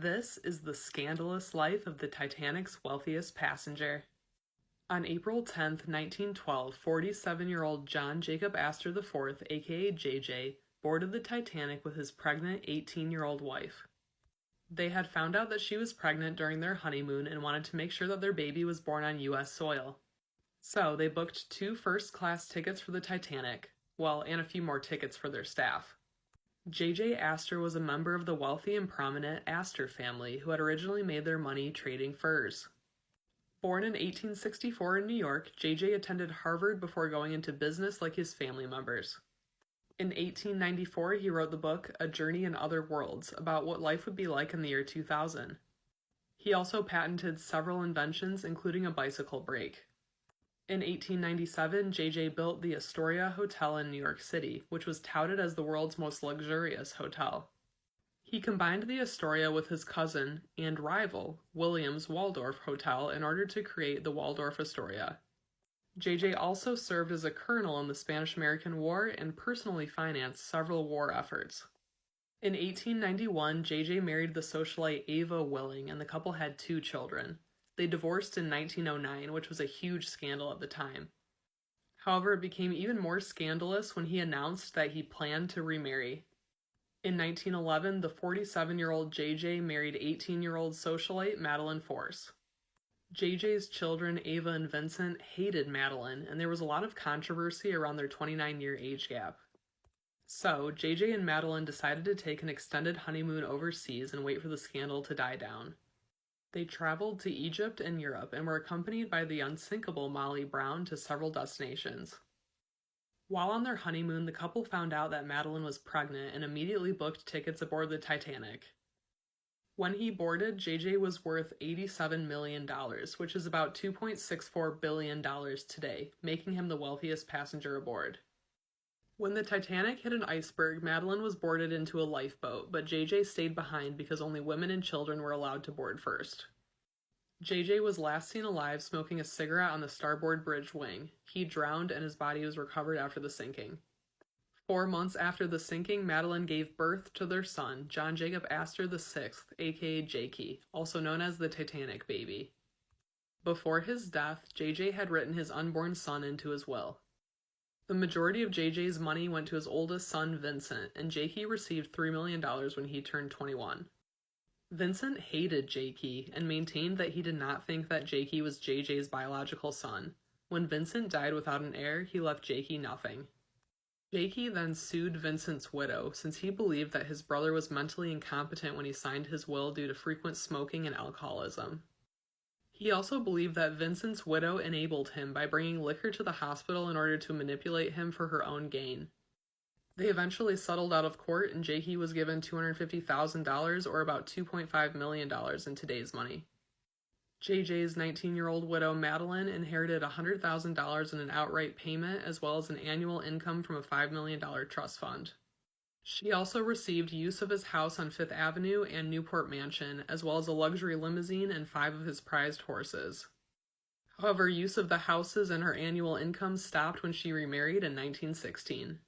This is the scandalous life of the Titanic's wealthiest passenger. On April 10, 1912, 47-year-old John Jacob Astor IV, aka JJ, boarded the Titanic with his pregnant 18-year-old wife. They had found out that she was pregnant during their honeymoon and wanted to make sure that their baby was born on U.S. soil. So they booked 2 first-class tickets for the Titanic, and a few more tickets for their staff. JJ Astor was a member of the wealthy and prominent Astor family who had originally made their money trading furs. Born in 1864 in New York, JJ attended Harvard before going into business like his family members. In 1894, he wrote the book A Journey in Other Worlds about what life would be like in the year 2000. He also patented several inventions, including a bicycle brake. In 1897, JJ built the Astoria Hotel in New York City, which was touted as the world's most luxurious hotel. He combined the Astoria with his cousin and rival, William's Waldorf Hotel, in order to create the Waldorf Astoria. JJ also served as a colonel in the Spanish-American War and personally financed several war efforts. In 1891, JJ married the socialite Ava Willing, and the couple had 2 children. They divorced in 1909, which was a huge scandal at the time. However, it became even more scandalous when he announced that he planned to remarry. In 1911, the 47-year-old JJ married 18-year-old socialite Madeline Force. JJ's children, Ava and Vincent, hated Madeline, and there was a lot of controversy around their 29-year age gap. So, JJ and Madeline decided to take an extended honeymoon overseas and wait for the scandal to die down. They traveled to Egypt and Europe and were accompanied by the unsinkable Molly Brown to several destinations. While on their honeymoon, the couple found out that Madeline was pregnant and immediately booked tickets aboard the Titanic. When he boarded, JJ was worth $87 million, which is about $2.64 billion today, making him the wealthiest passenger aboard. When the Titanic hit an iceberg, Madeline was boarded into a lifeboat, but JJ stayed behind because only women and children were allowed to board first. JJ was last seen alive smoking a cigarette on the starboard bridge wing. He drowned and his body was recovered after the sinking. 4 months after the sinking, Madeline gave birth to their son, John Jacob Astor VI, aka Jakey, also known as the Titanic baby. Before his death, JJ had written his unborn son into his will. The majority of JJ's money went to his oldest son, Vincent, and Jakey received $3 million when he turned 21. Vincent hated Jakey and maintained that he did not think that Jakey was JJ's biological son. When Vincent died without an heir, he left Jakey nothing. Jakey then sued Vincent's widow since he believed that his brother was mentally incompetent when he signed his will due to frequent smoking and alcoholism. He also believed that Vincent's widow enabled him by bringing liquor to the hospital in order to manipulate him for her own gain. They eventually settled out of court and Jakey was given $250,000 or about $2.5 million in today's money. JJ's 19-year-old widow Madeline inherited $100,000 in an outright payment as well as an annual income from a $5 million trust fund. She also received use of his house on Fifth Avenue and Newport Mansion, as well as a luxury limousine and 5 of his prized horses. However, use of the houses and her annual income stopped when she remarried in 1916.